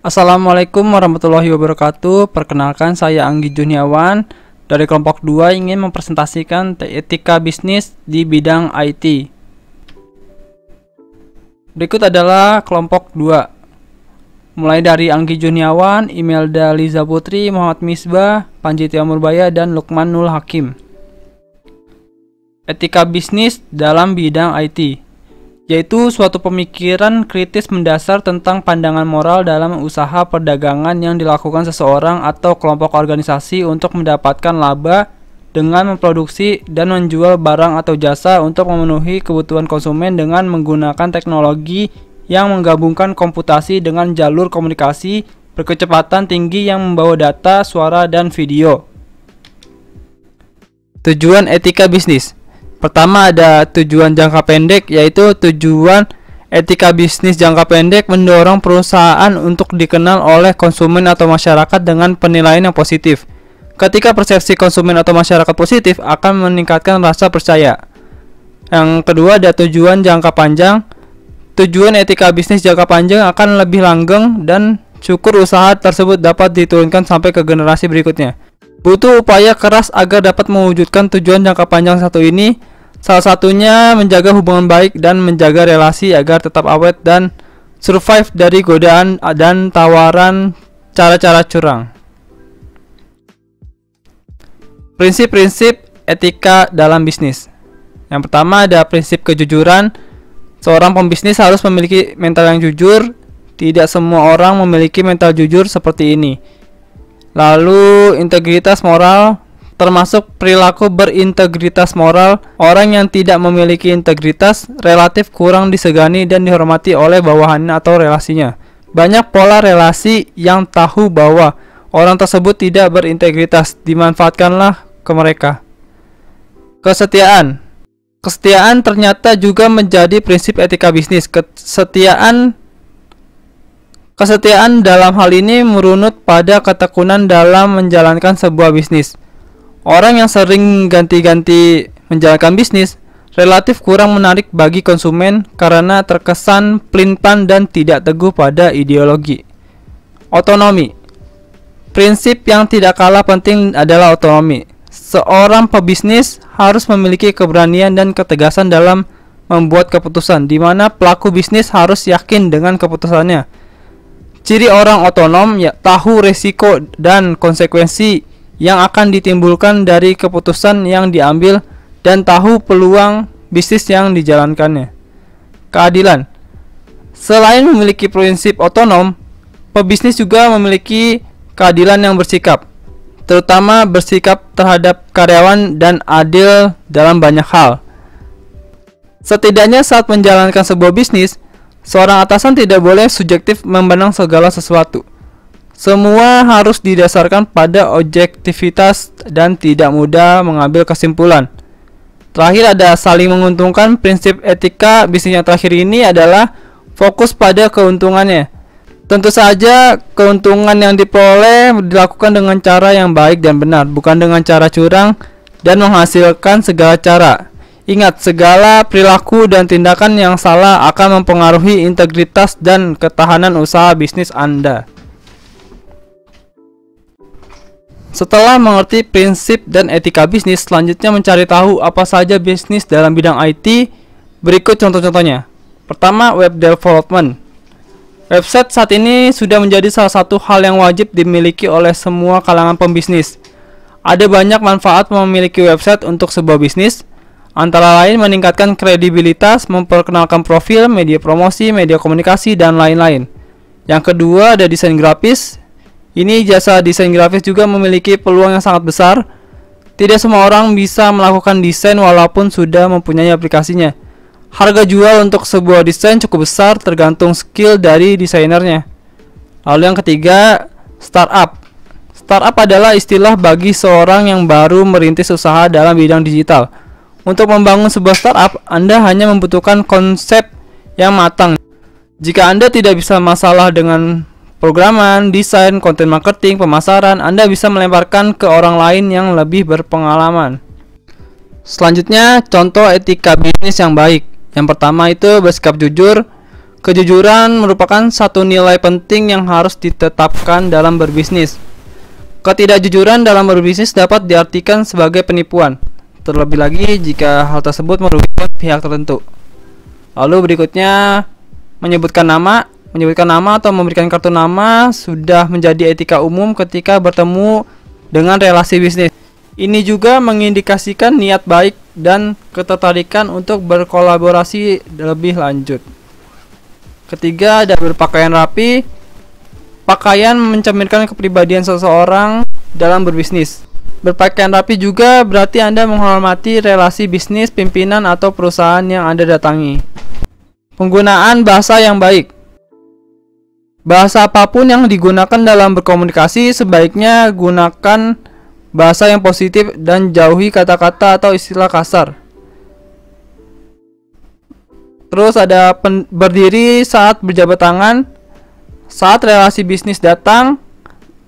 Assalamualaikum warahmatullahi wabarakatuh. Perkenalkan, saya Anggi Juniawan dari kelompok 2 ingin mempresentasikan etika bisnis di bidang IT. Berikut adalah kelompok 2. Mulai dari Anggi Juniawan, Imelda Liza Putri, Muhammad Misbah, Panji Tiamurbaya, dan Lukman Nul Hakim. Etika bisnis dalam bidang IT, yaitu suatu pemikiran kritis mendasar tentang pandangan moral dalam usaha perdagangan yang dilakukan seseorang atau kelompok organisasi untuk mendapatkan laba dengan memproduksi dan menjual barang atau jasa untuk memenuhi kebutuhan konsumen dengan menggunakan teknologi yang menggabungkan komputasi dengan jalur komunikasi berkecepatan tinggi yang membawa data, suara, dan video. Tujuan etika bisnis. Pertama, ada tujuan jangka pendek, yaitu tujuan etika bisnis jangka pendek mendorong perusahaan untuk dikenal oleh konsumen atau masyarakat dengan penilaian yang positif. Ketika persepsi konsumen atau masyarakat positif akan meningkatkan rasa percaya. Yang kedua, ada tujuan jangka panjang. Tujuan etika bisnis jangka panjang akan lebih langgeng dan syukur usaha tersebut dapat diturunkan sampai ke generasi berikutnya. Butuh upaya keras agar dapat mewujudkan tujuan jangka panjang satu ini. Salah satunya menjaga hubungan baik dan menjaga relasi agar tetap awet dan survive dari godaan dan tawaran cara-cara curang. Prinsip-prinsip etika dalam bisnis. Yang pertama, ada prinsip kejujuran. Seorang pembisnis harus memiliki mental yang jujur. Tidak semua orang memiliki mental jujur seperti ini. Lalu, integritas moral, termasuk perilaku berintegritas moral. Orang yang tidak memiliki integritas relatif kurang disegani dan dihormati oleh bawahannya atau relasinya. Banyak pola relasi yang tahu bahwa orang tersebut tidak berintegritas, dimanfaatkanlah ke mereka. Kesetiaan. Kesetiaan ternyata juga menjadi prinsip etika bisnis. Kesetiaan dalam hal ini merunut pada ketekunan dalam menjalankan sebuah bisnis. Orang yang sering ganti-ganti menjalankan bisnis relatif kurang menarik bagi konsumen karena terkesan pelin-pelan dan tidak teguh pada ideologi. Otonomi. Prinsip yang tidak kalah penting adalah otonomi. Seorang pebisnis harus memiliki keberanian dan ketegasan dalam membuat keputusan, di mana pelaku bisnis harus yakin dengan keputusannya. Ciri orang otonom tahu risiko dan konsekuensi yang akan ditimbulkan dari keputusan yang diambil dan tahu peluang bisnis yang dijalankannya. Keadilan. Selain memiliki prinsip otonom, pebisnis juga memiliki keadilan yang bersikap, terutama bersikap terhadap karyawan dan adil dalam banyak hal. Setidaknya saat menjalankan sebuah bisnis, seorang atasan tidak boleh subjektif memandang segala sesuatu. Semua harus didasarkan pada objektivitas dan tidak mudah mengambil kesimpulan. Terakhir, ada saling menguntungkan. Prinsip etika bisnis yang terakhir ini adalah fokus pada keuntungannya. Tentu saja keuntungan yang diperoleh dilakukan dengan cara yang baik dan benar, bukan dengan cara curang dan menghasilkan segala cara. Ingat, segala perilaku dan tindakan yang salah akan mempengaruhi integritas dan ketahanan usaha bisnis Anda. Setelah mengerti prinsip dan etika bisnis, selanjutnya mencari tahu apa saja bisnis dalam bidang IT. Berikut contoh-contohnya. Pertama, web development. Website saat ini sudah menjadi salah satu hal yang wajib dimiliki oleh semua kalangan pembisnis. Ada banyak manfaat memiliki website untuk sebuah bisnis, antara lain meningkatkan kredibilitas, memperkenalkan profil, media promosi, media komunikasi, dan lain-lain. Yang kedua, ada desain grafis. Ini jasa desain grafis juga memiliki peluang yang sangat besar. Tidak semua orang bisa melakukan desain walaupun sudah mempunyai aplikasinya. Harga jual untuk sebuah desain cukup besar tergantung skill dari desainernya. Lalu yang ketiga, startup. Startup adalah istilah bagi seorang yang baru merintis usaha dalam bidang digital. Untuk membangun sebuah startup, Anda hanya membutuhkan konsep yang matang. Jika Anda tidak bisa masalah dengan programan, desain, konten marketing, pemasaran, Anda bisa melemparkan ke orang lain yang lebih berpengalaman. Selanjutnya, contoh etika bisnis yang baik. Yang pertama itu bersikap jujur. Kejujuran merupakan satu nilai penting yang harus ditetapkan dalam berbisnis. Ketidakjujuran dalam berbisnis dapat diartikan sebagai penipuan, terlebih lagi jika hal tersebut merugikan pihak tertentu. Lalu berikutnya, menyebutkan nama atau memberikan kartu nama sudah menjadi etika umum ketika bertemu dengan relasi bisnis. Ini juga mengindikasikan niat baik dan ketertarikan untuk berkolaborasi lebih lanjut. Ketiga, ada berpakaian rapi. Pakaian mencerminkan kepribadian seseorang dalam berbisnis. Berpakaian rapi juga berarti Anda menghormati relasi bisnis, pimpinan, atau perusahaan yang Anda datangi. Penggunaan bahasa yang baik. Bahasa apapun yang digunakan dalam berkomunikasi sebaiknya gunakan bahasa yang positif dan jauhi kata-kata atau istilah kasar. Terus ada berdiri saat berjabat tangan. Saat relasi bisnis datang,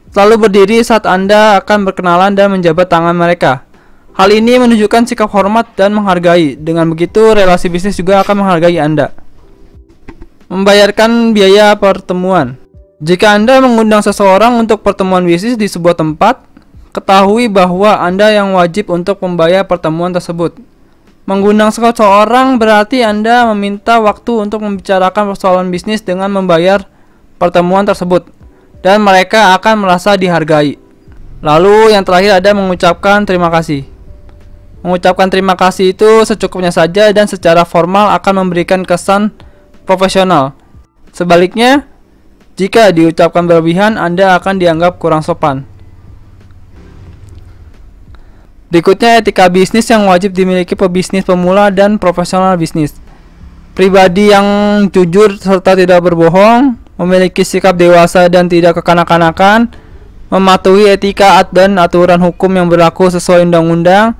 selalu berdiri saat Anda akan berkenalan dan menjabat tangan mereka. Hal ini menunjukkan sikap hormat dan menghargai. Dengan begitu, relasi bisnis juga akan menghargai Anda. Membayarkan biaya pertemuan. Jika Anda mengundang seseorang untuk pertemuan bisnis di sebuah tempat, ketahui bahwa Anda yang wajib untuk membayar pertemuan tersebut. Mengundang seseorang berarti Anda meminta waktu untuk membicarakan persoalan bisnis dengan membayar pertemuan tersebut, dan mereka akan merasa dihargai. Lalu yang terakhir ada mengucapkan terima kasih. Mengucapkan terima kasih itu secukupnya saja dan secara formal akan memberikan kesan profesional. Sebaliknya, jika diucapkan berlebihan, Anda akan dianggap kurang sopan. Berikutnya, etika bisnis yang wajib dimiliki pebisnis pemula dan profesional bisnis. Pribadi yang jujur serta tidak berbohong, memiliki sikap dewasa dan tidak kekanak-kanakan, mematuhi etika dan aturan hukum yang berlaku sesuai undang-undang,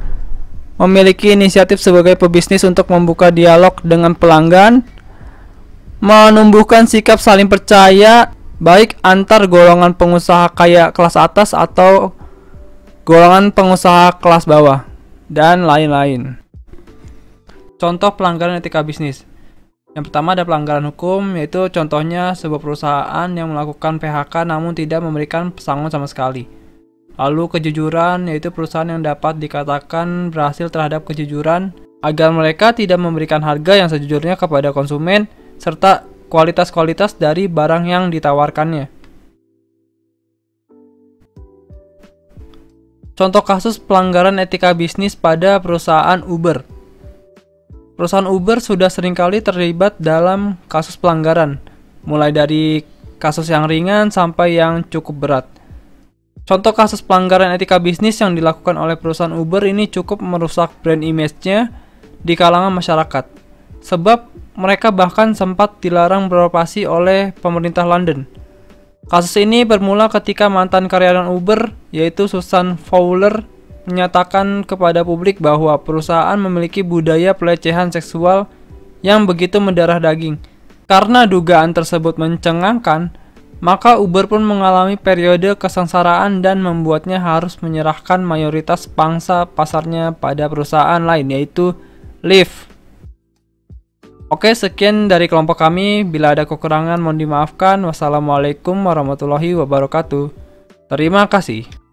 memiliki inisiatif sebagai pebisnis untuk membuka dialog dengan pelanggan, menumbuhkan sikap saling percaya baik antar golongan pengusaha kaya kelas atas atau golongan pengusaha kelas bawah, dan lain-lain. Contoh pelanggaran etika bisnis. Yang pertama ada pelanggaran hukum, yaitu contohnya sebuah perusahaan yang melakukan PHK namun tidak memberikan pesangon sama sekali. Lalu kejujuran, yaitu perusahaan yang dapat dikatakan berhasil terhadap kejujuran agar mereka tidak memberikan harga yang sejujurnya kepada konsumen serta kualitas-kualitas dari barang yang ditawarkannya. Contoh kasus pelanggaran etika bisnis pada perusahaan Uber. Perusahaan Uber sudah seringkali terlibat dalam kasus pelanggaran, mulai dari kasus yang ringan sampai yang cukup berat. Contoh kasus pelanggaran etika bisnis yang dilakukan oleh perusahaan Uber ini cukup merusak brand image-nya di kalangan masyarakat, sebab mereka bahkan sempat dilarang beroperasi oleh pemerintah London. Kasus ini bermula ketika mantan karyawan Uber, yaitu Susan Fowler, menyatakan kepada publik bahwa perusahaan memiliki budaya pelecehan seksual yang begitu mendarah daging. Karena dugaan tersebut mencengangkan, maka Uber pun mengalami periode kesengsaraan dan membuatnya harus menyerahkan mayoritas pangsa pasarnya pada perusahaan lain, yaitu Lyft. Oke, sekian dari kelompok kami. Bila ada kekurangan mohon dimaafkan. Wassalamualaikum warahmatullahi wabarakatuh. Terima kasih.